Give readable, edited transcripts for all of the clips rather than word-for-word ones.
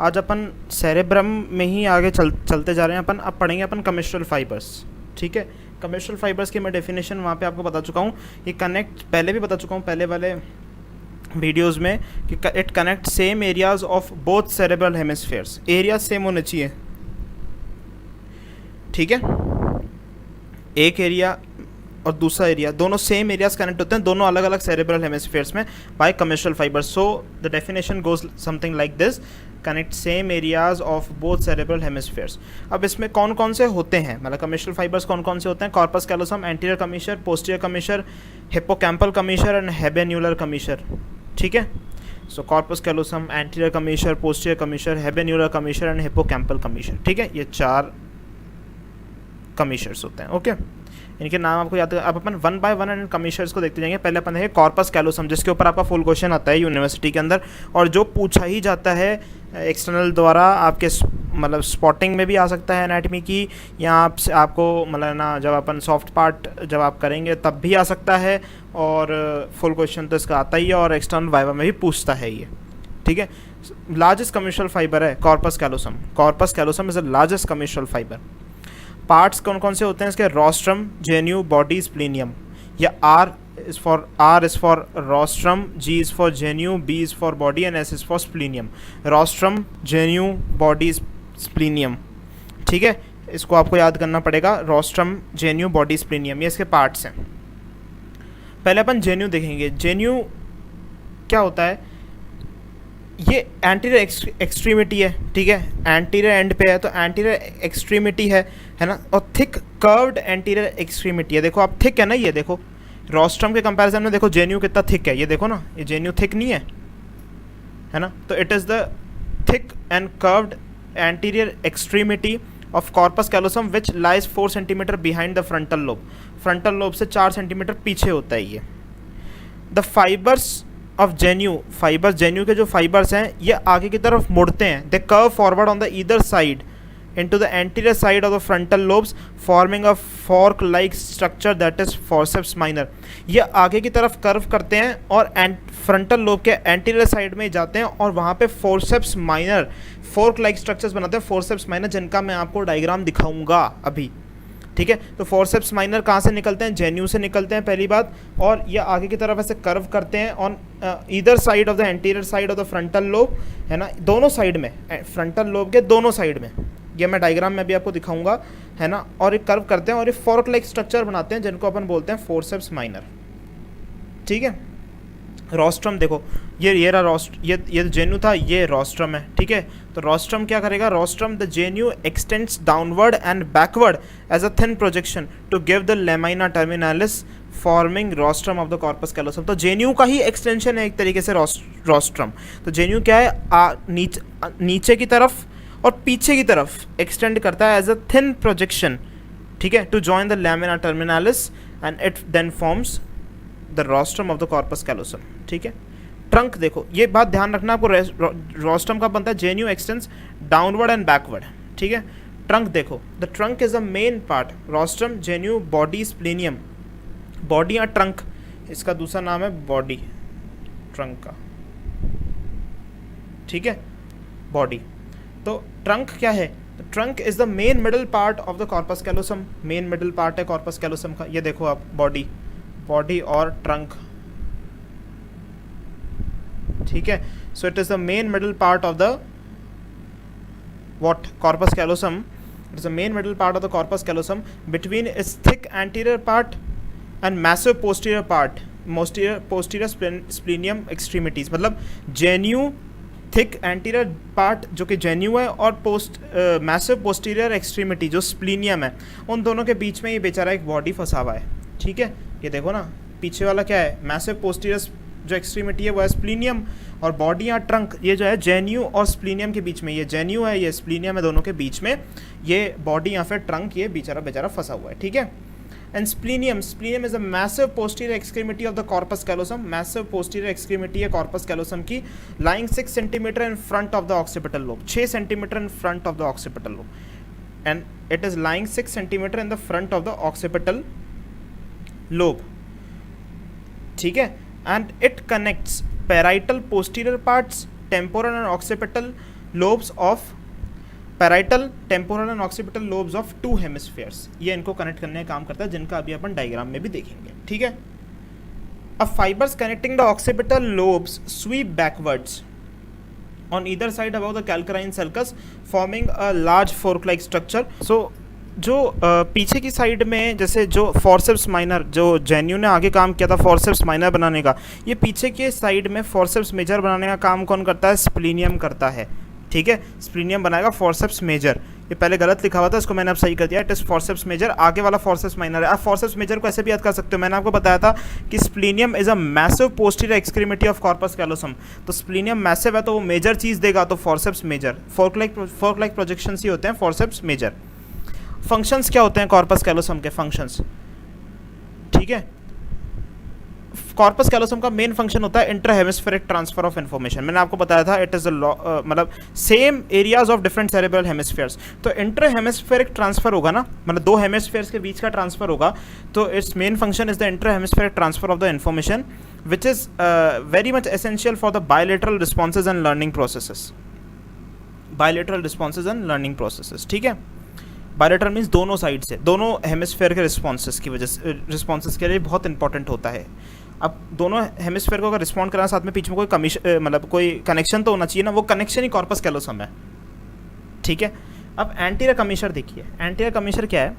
आज अपन सेरेब्रम में ही आगे चलते जा रहे हैं। अपन अब पढ़ेंगे अपन कमिस्ट्रल फाइबर्स। ठीक है, कमिस्ट्रल फाइबर्स की मैं डेफिनेशन वहाँ पे आपको बता चुका हूँ। ये कनेक्ट पहले भी बता चुका हूँ पहले वाले वीडियोस में कि it connect same areas of both cerebral hemispheres. Area same होने चाहिए, ठीक है। एक एरिया और दूसरा एरिया दोनों सेम एरियाज कनेक्ट होते हैं, दोनों अलग अलग सेरेब्रल हेमिस्फेयर्स में by commissural fibres. So the definition goes something like this, connect same areas of both cerebral hemispheres. अब इसमें कौन कौन से होते हैं, मतलब कमिस्ट्रल फाइबर्स कौन कौन से होते हैं? Corpus callosum, anterior commissure, posterior commissure, hippocampal commissure and habenular commissure. ठीक है, so corpus callosum, anterior commissure, posterior commissure, habenular commissure and hippocampal commissure. ठीक है, ये 4 कमीशर्स होते हैं। ओके, इनके नाम आपको याद है। अब अपन वन बाय वन एंड कमीशर्स को देखते जाएंगे। पहले अपन देखें कॉर्पस कैलोसम, जिसके ऊपर आपका फुल क्वेश्चन आता है यूनिवर्सिटी के अंदर, और जो पूछा ही जाता है एक्सटर्नल द्वारा। आपके मतलब स्पॉटिंग में भी आ सकता है एनाटमी की, या आपको मतलब ना जब अपन सॉफ्ट पार्ट जब आप करेंगे तब भी आ सकता है, और फुल क्वेश्चन तो इसका आता ही है, और एक्सटर्नल वाइवा में भी पूछता है ये। ठीक है, लार्जेस्ट कमिस्ट्रल फाइबर है corpus callosum. Corpus callosum is the largest commissural fibre. Parts कौन कौन से होते हैं इसके? Rostrum, genu, body, splenium. या R is for rostrum, G is for genu, B is for body and S is for splenium. Rostrum, genu, body, splenium। ठीक है, इसको आपको याद करना पड़ेगा। रोस्ट्रम, जेन्यू, बॉडी, स्प्लीनियम, ये इसके पार्ट्स हैं। पहले अपन जेन्यू देखेंगे। जेन्यू क्या होता है? ये एंटीरियर एक्सट्रीमिटी है, ठीक है, एंटीरियर एंड पे है तो एंटीरियर एक्सट्रीमिटी है ना, और थिक कर्व्ड एंटीरियर एक्सट्रीमिटी है। देखो आप, थिक है ना, ये देखो रोस्ट्रम के कंपैरिजन में देखो जेन्यू कितना थिक है, ये देखो ना, ये जेन्यू थिक नहीं है ना। तो it is the thick and curved anterior extremity of corpus callosum which lies 4 centimetre behind the frontal lobe. Frontal lobe से 4 सेंटीमीटर पीछे होता है ये। The fibres of genu, fibres genu के जो फाइबर्स हैं ये आगे की तरफ मुड़ते हैं। They curve forward on the either side into the anterior side of the frontal lobes forming a fork like structure that is forceps minor। ये आगे की तरफ कर्व करते हैं और फ्रंटल लोब के एंटीरियर साइड में जाते हैं, और वहाँ पे forceps minor fork like structures बनाते हैं। फोर्सेप्स माइनर जिनका मैं आपको डायग्राम दिखाऊंगा अभी। ठीक है, तो फोर्सेप्स माइनर कहाँ से निकलते हैं? जेन्यू से निकलते हैं पहली बात, और ये आगे की तरफ ऐसे कर्व करते हैं on either side of the anterior side of the frontal lobe, है ना, दोनों साइड में, फ्रंटल लोब के दोनों साइड में। ये मैं डायग्राम में भी आपको दिखाऊंगा, है ना। और एक कर्व करते हैं और ये फॉर्क लाइक स्ट्रक्चर बनाते हैं जिनको अपन बोलते हैं फोर्सेप्स माइनर। ठीक है, रोस्ट्रम देखो, ये रहा ये जेन्यू था, ये रोस्ट्रम है। ठीक है, तो रोस्ट्रम क्या करेगा? Rostrum, the genu extends downward and backward as a thin projection to give the lamina terminalis forming rostrum of the corpus callosum. तो जेन्यू का ही एक्सटेंशन है एक तरीके से रोस्ट्रम। तो जेन्यू क्या है? नीचे की तरफ और पीछे की तरफ एक्सटेंड करता है एज अ थिन प्रोजेक्शन, ठीक है, to join the lamina terminalis and it then forms the rostrum of the corpus callosum. ठीक है, ट्रंक देखो, ये बात ध्यान रखना आपको, रोस्ट्रम का बनता है genu extends downward and backward. ठीक है, ट्रंक देखो, the trunk is the main part, rostrum, genu, body, splenium. Body या ट्रंक, इसका दूसरा नाम है बॉडी, ट्रंक का। ठीक है, बॉडी। तो ट्रंक क्या है? Trunk is the main middle part of the corpus callosum. Main middle part है कॉर्पस कैलोसम का। ये देखो आप, बॉडी और ट्रंक। ठीक है, so it is the main middle part of the what? Corpus callosum. It is the main middle part of the corpus callosum between its thick anterior part and massive posterior part, posterior splenium extremities. मतलब genu thick anterior part जो कि जेन्यू है, और massive posterior extremity जो स्प्लीनियम है, उन दोनों के बीच में ये बेचारा एक बॉडी फंसा हुआ है। ठीक है, ये देखो ना, पीछे वाला क्या है? मैसिव पोस्टीरियर जो एक्सट्रीमिटी है वो है स्प्लीनियम, और बॉडी या ट्रंक ये जो है जेन्यू और स्प्लीनियम के बीच में, ये जेन्यू है, ये स्प्लीनियम है, दोनों के बीच में ये बॉडी या फिर ट्रंक, ये बेचारा फंसा हुआ है। ठीक है, and स्प्लीनियम is a massive posterior extremity of the corpus callosum। massive posterior extremity है corpus callosum की, lying 6 centimeter in front of the occipital lobe, 6 centimeter in front of the occipital lobe, and it is lying 6 centimeter in the front of the occipital lobe। ठीक है, and it connects parietal posterior parts, temporal and occipital lobes of parietal, temporal and occipital lobes of to hemispheres, ये इनको connect करने का काम करता है, जिनका अभी अपन डायग्राम में भी देखेंगे, ठीक है। अब fibres connecting the occipital lobes sweep backwards on either side above the calcarine sulcus forming a large fork like structure. So जो पीछे की साइड में जैसे जो फॉर्सेप्स माइनर, जो जेन्यू ने आगे काम किया था फॉर्सेप्स माइनर बनाने का, ये पीछे के साइड में फॉर्सेप्स मेजर बनाने का काम कौन करता है? स्प्लीनियम करता है, ठीक है। स्प्लीनियम बनाएगा फॉर्सेप्स मेजर, ये पहले गलत लिखा हुआ था, इसको मैंने अब सही कर दिया। इट इज फॉर्सेप्स मेजर, आगे वाला फॉर्सेप्स माइनर है। आप फॉर्सेप्स मेजर को ऐसे भी याद कर सकते हो, मैंने आपको बताया था कि splenium is a massive posterior extremity of corpus callosum. तो स्प्लीनियम मैसिव है तो वो मेजर चीज़ देगा, तो forceps major, fork like projections ही होते हैं फॉर्सेप्स मेजर। फंक्शंस क्या होते हैं कॉर्पस कैलोसम के? फंक्शंस, ठीक है। कॉर्पस कैलोसम का मेन फंक्शन होता है inter hemispheric transfer of information. मैंने आपको बताया था इट इज मतलब same areas of different cerebral hemispheres. तो इंटर हेमिस्फेरिक ट्रांसफर होगा ना, मतलब दो हेमिस्फेयर्स के बीच का ट्रांसफर होगा, तो it's main function is the inter hemispheric transfer of the information which is very much essential for the bilateral responses and learning processes. Bilateral responses and learning processes, ठीक है। बायलेटरल मीन्स दोनों side से, दोनों hemisphere के responses की वजह से, responses के लिए बहुत इंपॉर्टेंट होता है। अब दोनों हेमिस्फेयर को अगर रिस्पॉन्ड कराना, साथ में बीच में कोई मतलब कोई कनेक्शन तो होना चाहिए ना, वो कनेक्शन ही कॉर्पस कैलोसम है, ठीक है। अब एंटीरियर कमीशर देखिए, एंटीरियर कमीशर क्या है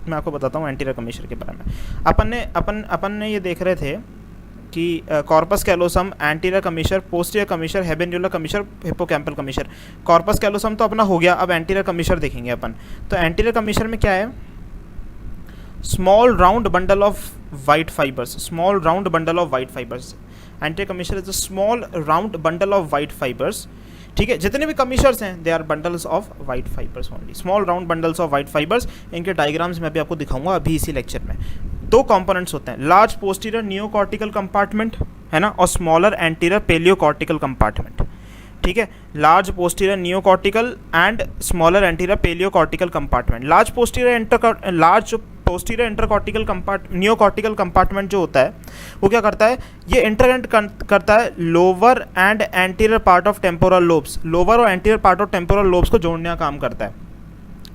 मैं आपको बताता हूँ एंटीरियर कमीशर के बारे में। अपन ने ये देख रहे थे कि corpus callosum, anterior commissure, posterior commissure, habenular commissure, hippocampal commissure. Corpus callosum तो अपना हो गया, अब एंटीरियर कमीशर देखेंगे अपन। तो एंटीरियर कमीशर में क्या है? Small round bundle of white fibres, small round bundle of white fibres. Anterior commissure is a small round bundle of white fibres, ठीक है। जितने भी कमीशर्स हैं they are bundles of white fibres only, small round bundles of white fibres. इनके diagrams मैं भी आपको दिखाऊंगा अभी इसी लेक्चर में। दो कंपोनेंट्स होते हैं, लार्ज पोस्टीरियर नियोकॉर्टिकल कंपार्टमेंट है ना, और स्मॉलर एंटीरियर पेलियोकॉर्टिकल कंपार्टमेंट, ठीक है। Large posterior neocortical and smaller anterior paleocortical compartment. Large posterior intercortical neocortical compartment जो होता है वो क्या करता है? ये इंटरकनेक्ट करता है lower and anterior part of temporal lobes, lower और anterior part of temporal lobes को जोड़ने का काम करता है।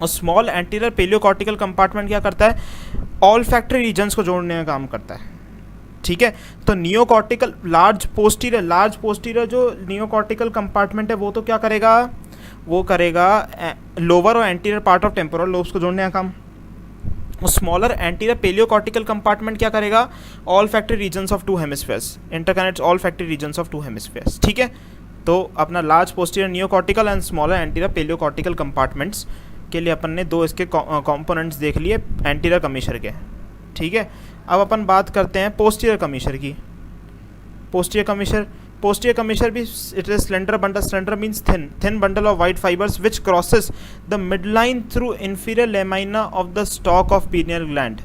और स्मॉल एंटीरियर पेलियोकॉर्टिकल कंपार्टमेंट क्या करता है? ऑल फैक्ट्री रीजन्स को जोड़ने का काम करता है, ठीक है। तो नियोकॉर्टिकल लार्ज पोस्टीरियर जो नियोकॉर्टिकल कंपार्टमेंट है वो तो क्या करेगा? वो करेगा लोअर और anterior part of temporal lobes को जोड़ने का काम। स्मॉलर एंटीरियर पेलियोकॉर्टिकल कंपार्टमेंट क्या करेगा? Olfactory regions of two hemispheres, interconnects olfactory regions of two hemispheres, ठीक है। तो अपना large posterior neocortical and smaller anterior paleocortical compartments के लिए अपन ने दो इसके कंपोनेंट्स देख लिए एंटीरियर कमीशर के, ठीक है। अब अपन बात करते हैं पोस्टीरियर कमीशर की। पोस्टीरियर कमीशर भी it is slender bundle, slender means thin bundle of white fibres which crosses the midline through inferior lamina of the stalk of pineal gland,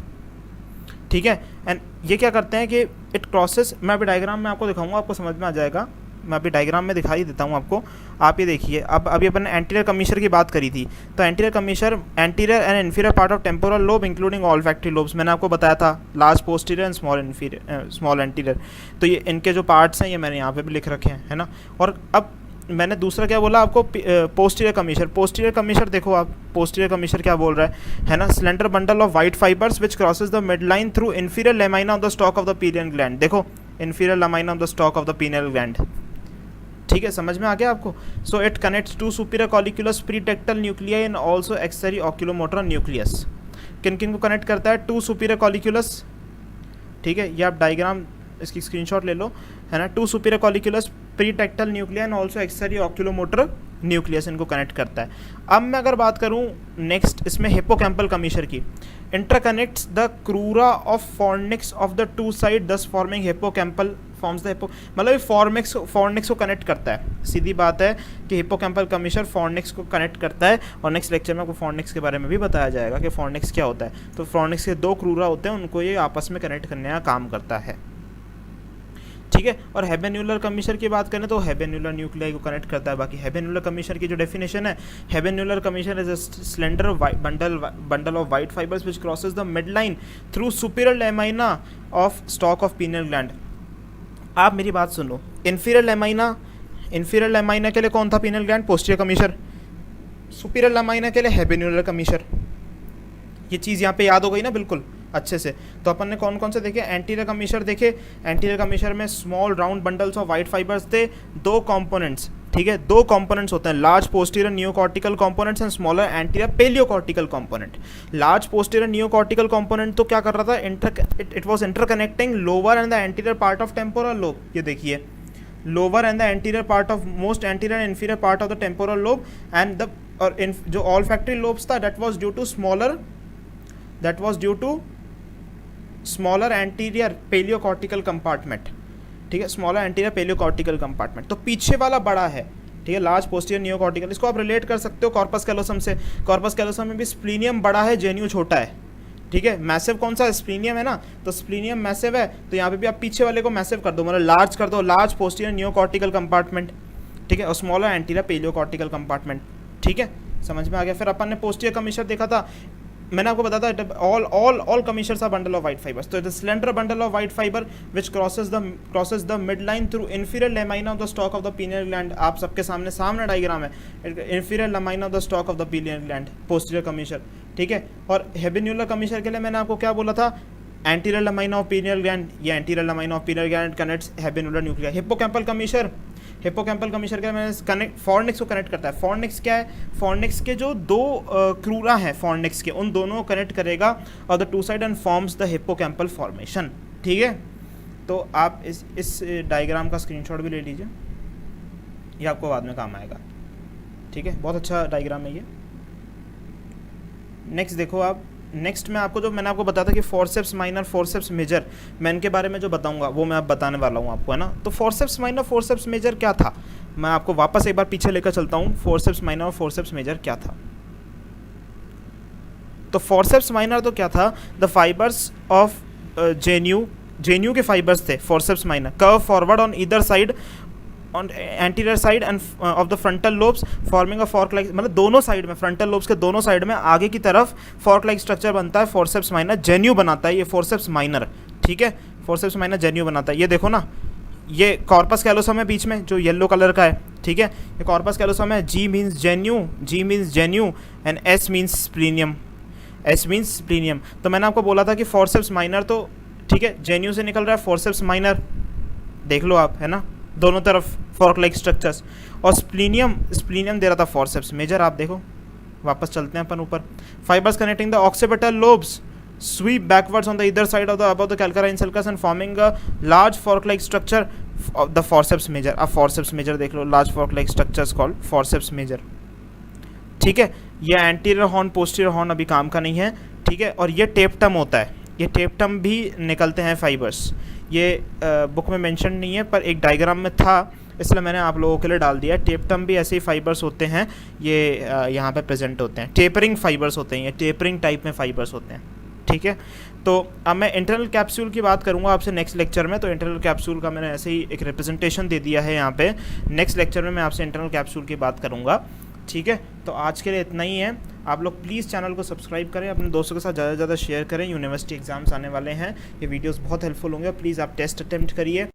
ठीक है। एंड ये क्या करते हैं कि इट क्रॉसेस, मैं अभी डायग्राम में आपको दिखाऊंगा, आपको समझ में आ जाएगा। मैं अभी डायग्राम में दिखाई देता हूँ आपको, आप ये देखिए। अब अभी अपन एंटीरियर कमीशर की बात करी थी, तो anterior commissure anterior and inferior part of temporal lobe including olfactory lobes, मैंने आपको बताया था large posterior and small anterior. तो ये इनके जो पार्ट्स हैं ये मैंने यहाँ पे भी लिख रखे हैं, है ना। और अब मैंने दूसरा क्या बोला आपको? पोस्टीरियर कमीशर देखो आप, पोस्टीरियर कमीशर क्या बोल रहा है ना, slender bundle of white fibres which crosses the midline through inferior lamina of the stalk of the pineal gland. देखो inferior lamina of the stalk of the pineal gland, ठीक है, समझ में आ गया आपको। So it connects to superior colliculus pretectal nuclei and also accessory oculomotor nucleus. किन किन को कनेक्ट करता है? टू सुपीरियर कॉलिक्यूलस, ठीक है, ये आप डायग्राम इसकी स्क्रीनशॉट ले लो, है ना। To superior colliculus pretectal nuclei and also accessory oculomotor nucleus इनको कनेक्ट करता है। अब मैं अगर बात करूँ नेक्स्ट इसमें हिप्पोकैम्पल कमीशर की, interconnects the crura of fornix of the two side thus forming hippocampal forms the hippo, मतलब फॉर्निक्स को कनेक्ट करता है। सीधी बात है कि हिप्पोकैम्पल कमीशर फॉर्निक्स को कनेक्ट करता है, और नेक्स्ट लेक्चर में आपको फॉर्निक्स के बारे में भी बताया जाएगा कि फॉर्निक्स क्या होता है। तो फॉर्निक्स के दो क्रूरा होते हैं, उनको ये आपस में कनेक्ट करने का काम करता है, ठीक है। और हेबेन्युलर कमीशर की बात करें तो हेबेन्युलर न्यूक्लियाई को कनेक्ट करता है। बाकी हेबेन्युलर कमीशर की जो डेफिनेशन है, habenular commissure is a slender bundle of white fibres which crosses the midline through superior lamina of stalk of pineal gland. आप मेरी बात सुनो, इंफीरियर इंफीरियर लैमाइना के लिए कौन था pineal gland? Posterior commissure. Superior lamina के लिए हेबेन्यूलर कमीशर। ये चीज़ यहाँ पे याद हो गई ना बिल्कुल अच्छे से। तो अपन ने कौन कौन से देखे? एंटीरियर कमीशर देखे। एंटीरियर कमीशर में small round bundles of white fibres थे, 2 कंपोनेंट्स, ठीक है, 2 कंपोनेंट्स होते हैं, large posterior neocortical components and smaller anterior paleocortical component. Large posterior neocortical component तो क्या कर रहा था? It was interconnecting lower and the anterior part of temporal lobe. ये देखिए, lower and the anterior part of most anterior and inferior part of the temporal lobe and the और जो olfactory lobes था that was due to smaller anterior paleocortical compartment, ठीक है, smaller anterior paleocortical compartment. तो पीछे वाला बड़ा है, ठीक है, लार्ज पोस्टीरियर नियोकॉर्टिकल। इसको आप रिलेट कर सकते हो कॉर्पस कैलोसम से। कॉर्पस कैलोसम में भी स्प्लीनियम बड़ा है, जेन्यू छोटा है, ठीक है। मैसिव कौन सा? स्प्लीनियम है ना, तो स्प्लीनियम मैसिव है, तो यहाँ पे भी आप पीछे वाले को मैसिव कर दो, मतलब लार्ज कर दो, लार्ज पोस्टीरियर नियोकॉर्टिकल कंपार्टमेंट, ठीक है, और स्मॉलर एंटीरियर पेलियोकॉर्टिकल कंपार्टमेंट, ठीक है, समझ में आ गया। फिर अपन ने पोस्टीरियर कमीशर देखा था, मैंने आपको बताया था all commissures are bundle of white fibres. तो it is slender bundle of white fibre which crosses the midline through inferior lamina of the stalk of the pineal gland. आप सबके सामने डायग्राम है, inferior lamina of the stalk of the pineal gland, posterior commissure, ठीक है। और हेबेन्यूलर कमीशर के लिए मैंने आपको क्या बोला था? Anterior lamina of pineal gland, या anterior lamina of pineal gland connects habenular nuclei. Hippocampal commissure, hippocampal commissure के मैंने कनेक्ट फॉर्निक्स को कनेक्ट करता है। फॉर्निक्स क्या है? फॉर्निक्स के जो 2 क्रूरा हैं फॉर्निक्स के, उन दोनों को कनेक्ट करेगा और the 2 side and forms the hippocampal formation, ठीक है। तो आप इस डायग्राम का स्क्रीनशॉट भी ले लीजिए, ये आपको बाद में काम आएगा, ठीक है, बहुत अच्छा डायग्राम है ये। नेक्स्ट देखो आप, नेक्स्ट में आपको जो मैंने आपको बताया था कि फोर्सेप्स माइनर, फोर्सेप्स मेजर, मैं इनके बारे में जो बताऊंगा वो मैं अब बताने वाला हूँ आपको, है ना। तो फोर्सेप्स माइनर, फोर्सेप्स मेजर क्या था? मैं आपको वापस एक बार पीछे लेकर चलता हूँ। फोर्सेप्स माइनर और फोर्सेप्स मेजर क्या था? तो फोर्सेप्स माइनर तो क्या था? द फाइबर्स ऑफ जेन्यू के फाइबर्स थे forceps minor, curve forward on either side on anterior side and of the frontal lobes forming a fork like, मतलब दोनों साइड में, फ्रंटल लोब्स के दोनों साइड में आगे की तरफ फॉर्क लाइक स्ट्रक्चर बनता है, फोर्सेप्स माइनर जेन्यू बनाता है ये फोर्सेप्स माइनर, ठीक है, फोर्सेप्स माइनर जेन्यू बनाता है। ये देखो ना, ये कॉर्पस कैलोसम है बीच में जो येलो कलर का है, ठीक है, ये कॉर्पस कैलोसम है। G means genu and S means splenium, S means splenium. तो मैंने आपको बोला था कि फोर्सेप्स माइनर तो ठीक है जेन्यू से निकल रहा है, फोर्सेप्स माइनर देख लो आप, है ना, दोनों तरफ फॉर्क लाइक स्ट्रक्चर्स, और स्प्लीनियम दे रहा था फोर्सेप्स मेजर। आप देखो, वापस चलते हैं अपन ऊपर। Fibres connecting the occipital lobes sweep backwards on the either side of the above the calcarine sulcus and forming a large fork like structure of the forceps major. अब फोर्सेप्स मेजर देख लो, large fork like structures called forceps major, ठीक है। ये anterior horn posterior horn अभी काम का नहीं है, ठीक है। और ये टेप्टम होता है, ये टेप्टम भी निकलते हैं फाइबर्स, ये बुक में मेंशन नहीं है पर एक डायग्राम में था, इसलिए मैंने आप लोगों के लिए डाल दिया। टेप्टम भी ऐसे ही फाइबर्स होते हैं, ये यहाँ पे प्रेजेंट होते हैं, टेपरिंग फाइबर्स होते हैं, ये टेपरिंग टाइप में फाइबर्स होते हैं, ठीक है। तो अब मैं इंटरनल कैप्सूल की बात करूँगा आपसे नेक्स्ट लेक्चर में। तो इंटरनल कैप्सूल का मैंने ऐसे ही एक रिप्रेजेंटेशन दे दिया है यहाँ पे, नेक्स्ट लेक्चर में मैं आपसे इंटरनल कैप्सूल की बात करूँगा, ठीक है। तो आज के लिए इतना ही है। आप लोग प्लीज़ चैनल को सब्सक्राइब करें, अपने दोस्तों के साथ ज़्यादा से ज़्यादा शेयर करें। यूनिवर्सिटी एग्जाम्स आने वाले हैं, ये वीडियोस बहुत हेल्पफुल होंगे, प्लीज़ आप टेस्ट अटेम्प्ट करिए।